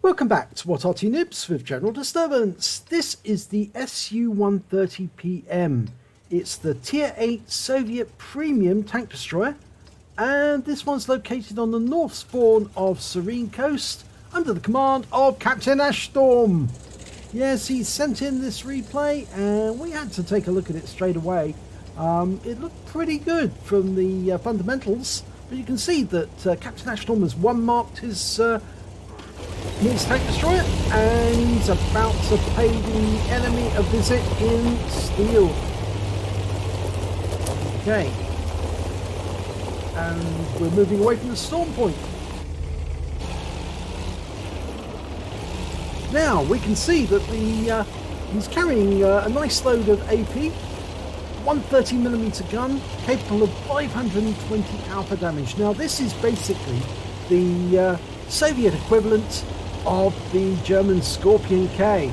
Welcome back to What RT Nibs with General Disturbance. This is the SU-130PM. It's the Tier 8 Soviet Premium Tank Destroyer, and this one's located on the north spawn of Serene Coast under the command of Captain Ashstorm. Yes, he sent in this replay and we had to take a look at it straight away. It looked pretty good from the fundamentals, but you can see that Captain Ashstorm has one-marked his tank destroyer and he's about to pay the enemy a visit in steel. Okay, and we're moving away from the storm point. Now we can see that he's carrying a nice load of AP, 130mm gun capable of 520 alpha damage. Now this is basically the Soviet equivalent of the German Scorpion K.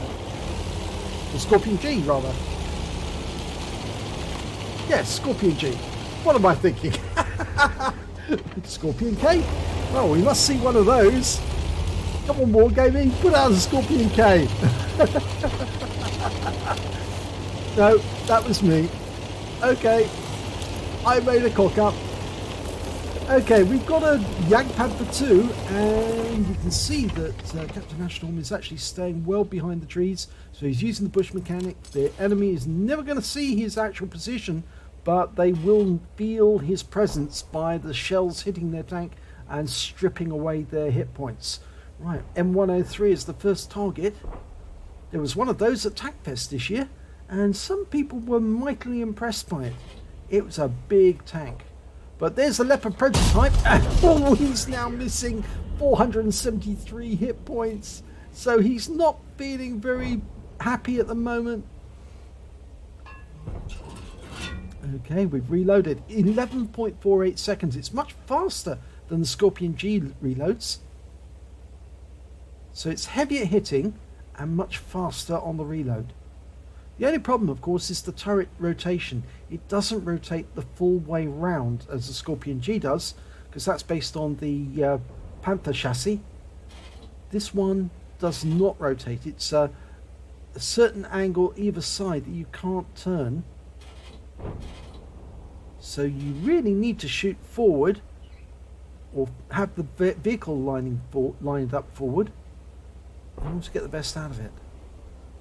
The Scorpion G, rather. Yes, Scorpion G. What am I thinking? Scorpion K? Well, we must see one of those. Come on, Wargaming, put out a Scorpion K. No, that was me. Okay, I made a cock up. Okay, we've got a Jagdpanther 2, and you can see that Captain Ashstorm is actually staying well behind the trees, so he's using the bush mechanic. The enemy is never going to see his actual position, but they will feel his presence by the shells hitting their tank and stripping away their hit points. Right, M103 is the first target. There was one of those at TACFest this year, and some people were mightily impressed by it. It was a big tank. But there's the Leopard prototype, and oh, he's now missing 473 hit points. So he's not feeling very happy at the moment. Okay, we've reloaded. 11.48 seconds. It's much faster than the Scorpion G reloads. So it's heavier hitting and much faster on the reload. The only problem, of course, is the turret rotation. It doesn't rotate the full way round as the Scorpion G does, because that's based on the Panther chassis. This one does not rotate. It's a certain angle either side that you can't turn. So you really need to shoot forward or have the vehicle lined up forward in order to get the best out of it.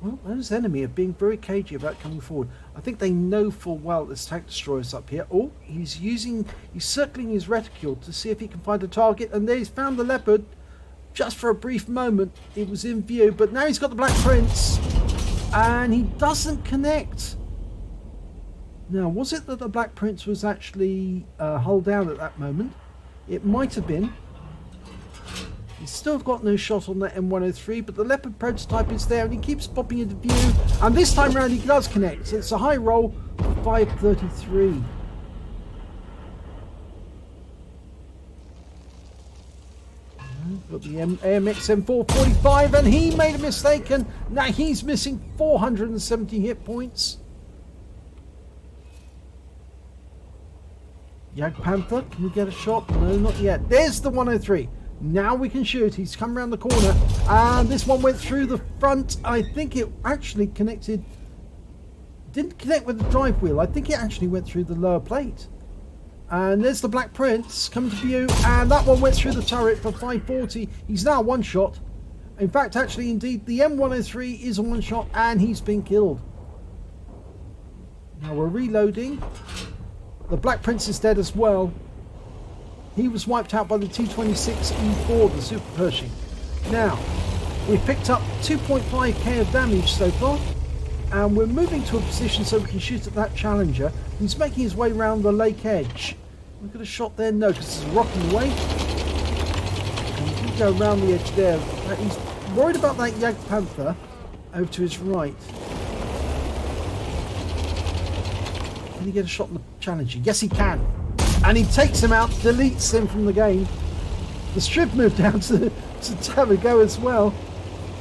Well, those enemy are being very cagey about coming forward. I think they know full well this tank destroyer's up here. Oh, he's circling his reticule to see if he can find a target, and there he's found the Leopard. Just for a brief moment, it was in view, but now he's got the Black Prince, and he doesn't connect. Now, was it that the Black Prince was actually hull down at that moment? It might have been. He's still got no shot on that M103, but the Leopard prototype is there and he keeps popping into view. And this time around he does connect. So it's a high roll for 533. Got the AMX M445, and he made a mistake, and now he's missing 470 hit points. Jagdpanther, can we get a shot? No, not yet. There's the 103. Now we can shoot. He's come around the corner, and this one went through the front. I think it actually didn't connect with the drive wheel. I think it actually went through the lower plate. And there's the Black Prince coming to view, and that one went through the turret for 540. He's now one shot. In fact, actually, indeed, the M103 is a one shot, and he's been killed. Now we're reloading. The Black Prince is dead as well. He was wiped out by the T-26E4, the Super Pershing. Now, we've picked up 2.5k of damage so far, and we're moving to a position so we can shoot at that Challenger. He's making his way around the lake edge. We've got a shot there? No, because there's a rock in the way. And we go around the edge there. He's worried about that Jagdpanther over to his right. Can he get a shot on the Challenger? Yes, he can. And he takes him out, deletes him from the game. The strip moved down to have a go as well.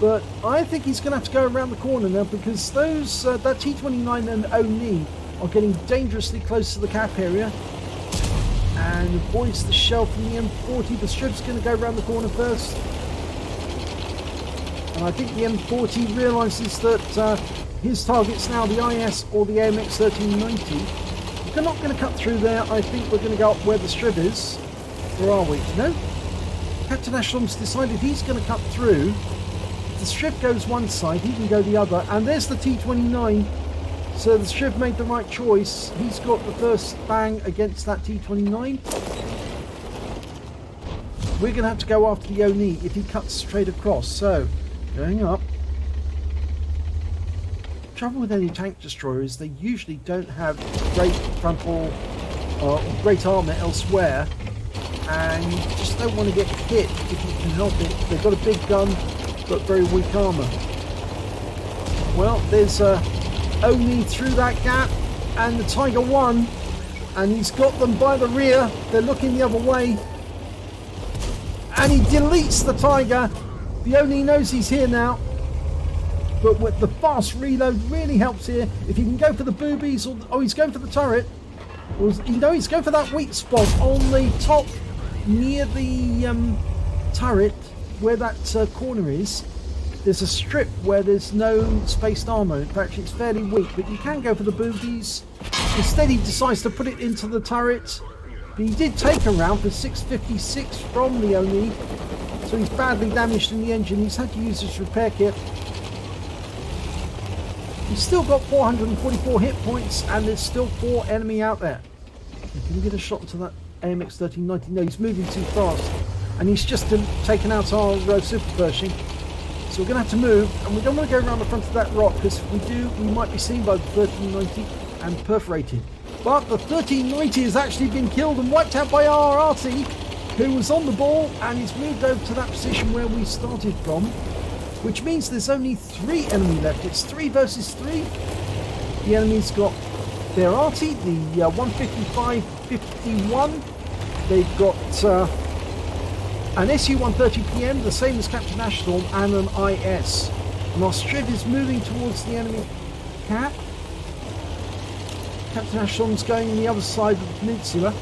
But I think he's going to have to go around the corner now, because those that T-29 and Oni are getting dangerously close to the cap area. And avoids the shell from the M40. The strip's going to go around the corner first. And I think the M40 realises that his target's now the IS or the AMX 1390. We're not going to cut through there. I think we're going to go up where the strip is. Or are we? No? Captain Aslains decided he's going to cut through. If the strip goes one side, he can go the other. And there's the T29. So the strip made the right choice. He's got the first bang against that T29. We're going to have to go after the Oni if he cuts straight across. So, going up. Trouble with any tank destroyer is they usually don't have great frontal or great armour elsewhere, and you just don't want to get hit if you can help it. They've got a big gun but very weak armour. Well, there's Oni through that gap, and the Tiger won, and he's got them by the rear. They're looking the other way, and he deletes the Tiger. The Oni knows he's here now, but with the fast reload really helps here. If he can go for the boobies, or oh, he's going for the turret. Or, you know, he's going for that weak spot on the top near the turret where that corner is. There's a strip where there's no spaced armour. In fact, it's fairly weak, but you can go for the boobies. Instead, he decides to put it into the turret. But he did take a round for 656 from the Oni, so he's badly damaged in the engine. He's had to use his repair kit. He's still got 444 hit points, and there's still 4 enemy out there. Can we get a shot into that AMX 1390? No, he's moving too fast, and he's just taken out our Super Pershing. So we're going to have to move, and we don't want to go around the front of that rock, because if we do, we might be seen by the 1390 and perforated. But the 1390 has actually been killed and wiped out by our RT, who was on the ball, and he's moved over to that position where we started from, which means there's only 3 enemy left. It's 3 versus 3. The enemy's got their RT, the 155-51. They've got an SU-130PM, the same as Captain Ashstorm, and an IS. And our Striv is moving towards the enemy cap. Captain Ashstorm's going on the other side of the peninsula.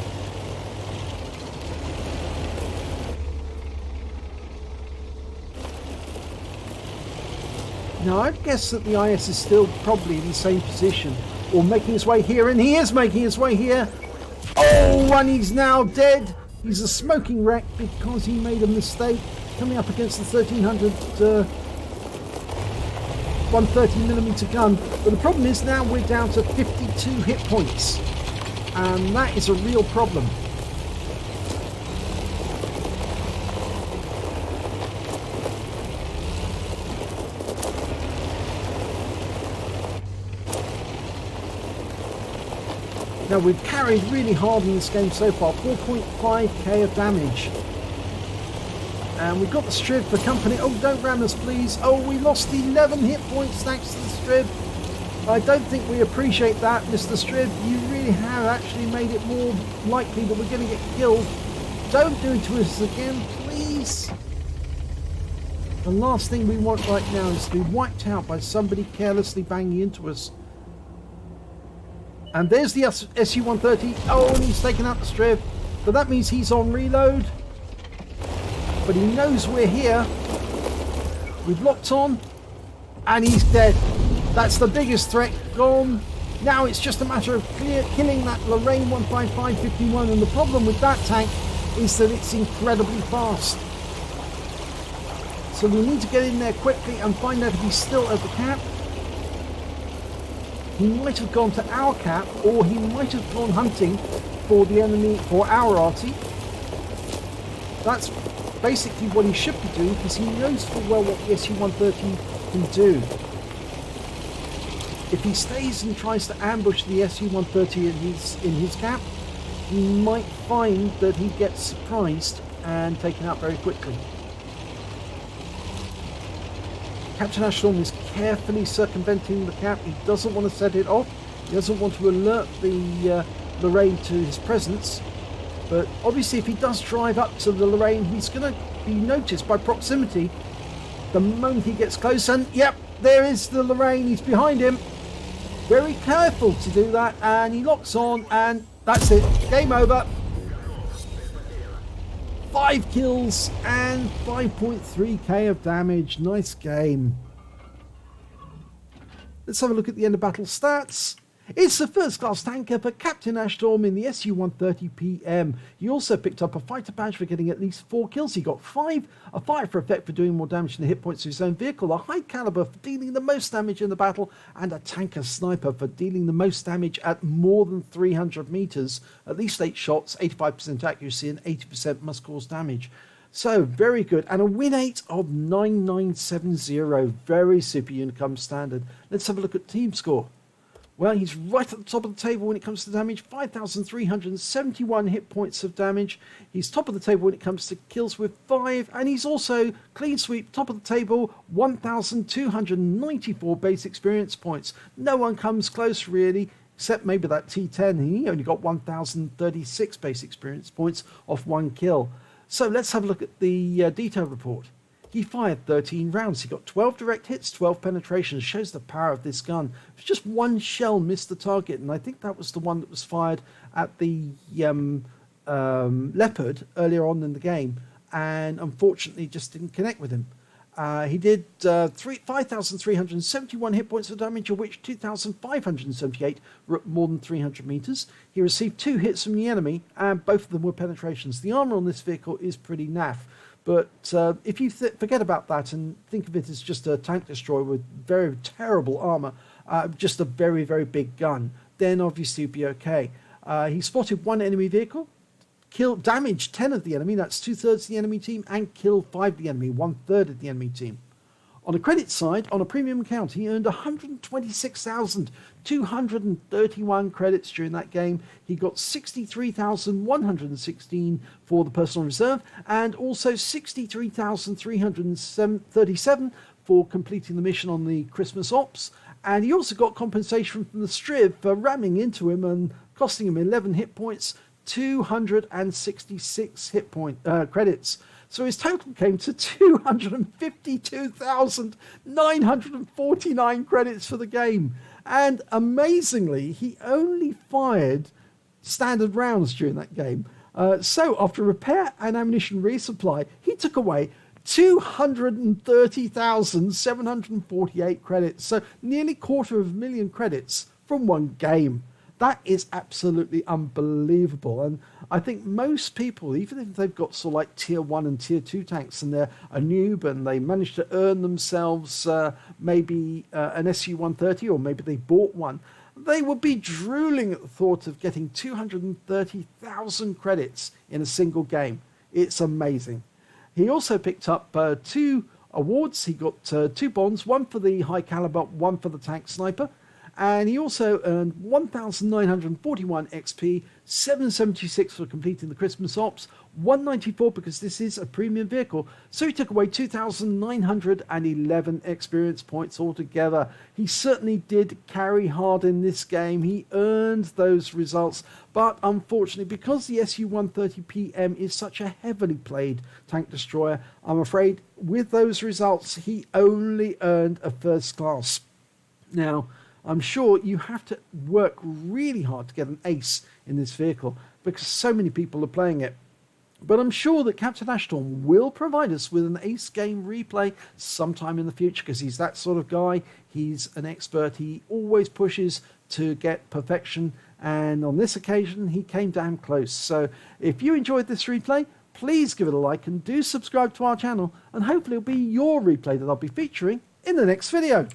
Now, I'd guess that the IS is still probably in the same position, or making his way here, and he is making his way here. Oh, and he's now dead. He's a smoking wreck because he made a mistake coming up against the 1300 130mm gun. But the problem is now we're down to 52 hit points, and that is a real problem. Now, we've carried really hard in this game so far, 4.5k of damage. And we've got the Striv for company. Oh, don't ram us, please. Oh, we lost 11 hit points thanks to the Striv. I don't think we appreciate that, Mr. Striv. You really have actually made it more likely that we're going to get killed. Don't do it to us again, please. The last thing we want right now is to be wiped out by somebody carelessly banging into us. And there's the SU-130. Oh, and he's taken out the Striv. But that means he's on reload. But he knows we're here. We've locked on. And he's dead. That's the biggest threat gone. Now it's just a matter of killing that Lorraine 155-51. And the problem with that tank is that it's incredibly fast. So we need to get in there quickly and find out if he's still at the cap. He might have gone to our cap, or he might have gone hunting for the enemy, for our RT. That's basically what he should be doing, because he knows full well what the SU-130 can do. If he stays and tries to ambush the SU-130 in his cap, he might find that he gets surprised and taken out very quickly. Captain Ashstorm is carefully circumventing the cap. He doesn't want to set it off. He doesn't want to alert the Lorraine to his presence. But obviously if he does drive up to the Lorraine, he's going to be noticed by proximity the moment he gets close. And yep, there is the Lorraine. He's behind him. Very careful to do that. And he locks on, and that's it. Game over. 5 kills and 5.3k of damage. Nice game. Let's have a look at the end of battle stats. It's the first class tanker for Captain Ashtorm in the SU-130PM. He also picked up a fighter badge for getting at least 4 kills. He got 5, a fire for effect for doing more damage than the hit points of his own vehicle, a high caliber for dealing the most damage in the battle, and a tanker sniper for dealing the most damage at more than 300 meters, at least 8 shots, 85% accuracy, and 80% must cause damage. So, very good. And a win rate of 9970. Very super Unicum standard. Let's have a look at team score. Well, he's right at the top of the table when it comes to damage. 5,371 hit points of damage. He's top of the table when it comes to kills with 5. And he's also clean sweep, top of the table, 1,294 base experience points. No one comes close, really, except maybe that T10. He only got 1,036 base experience points off 1 kill. So let's have a look at the detail report. He fired 13 rounds. He got 12 direct hits, 12 penetrations. Shows the power of this gun. Just 1 shell missed the target, and I think that was the one that was fired at the Leopard earlier on in the game, and unfortunately just didn't connect with him. He did 5,371 hit points of damage, of which 2,578 were at more than 300 meters. He received 2 hits from the enemy, and both of them were penetrations. The armor on this vehicle is pretty naff, but if you forget about that and think of it as just a tank destroyer with very terrible armor, just a very, very big gun, then obviously you'd be okay. He spotted 1 enemy vehicle, damaged 10 of the enemy, that's 2/3 of the enemy team, and killed 5 of the enemy, 1/3 of the enemy team. On the credit side, on a premium account, he earned 126,231 credits during that game. He got 63,116 for the personal reserve, and also 63,337 for completing the mission on the Christmas Ops. And he also got compensation from the Striv for ramming into him and costing him 11 hit points, 266 hit point credits. So his total came to 252,949 credits for the game. And amazingly, he only fired standard rounds during that game. So after repair and ammunition resupply, he took away 230,748 credits. So nearly 250,000 credits from 1 game. That is absolutely unbelievable. And I think most people, even if they've got sort of like tier 1 and tier 2 tanks and they're a noob and they managed to earn themselves maybe an SU-130, or maybe they bought one, they would be drooling at the thought of getting 230,000 credits in a single game. It's amazing. He also picked up 2 awards. He got 2 bonds, 1 for the high caliber, 1 for the tank sniper. And he also earned 1,941 XP, 776 for completing the Christmas Ops, 194 because this is a premium vehicle. So he took away 2,911 experience points altogether. He certainly did carry hard in this game. He earned those results. But unfortunately, because the SU-130PM is such a heavily played tank destroyer, I'm afraid with those results, he only earned a first class. Now, I'm sure you have to work really hard to get an ace in this vehicle because so many people are playing it. But I'm sure that Captain Ashtorm will provide us with an ace game replay sometime in the future because he's that sort of guy. He's an expert. He always pushes to get perfection. And on this occasion, he came damn close. So if you enjoyed this replay, please give it a like and do subscribe to our channel. And hopefully it'll be your replay that I'll be featuring in the next video.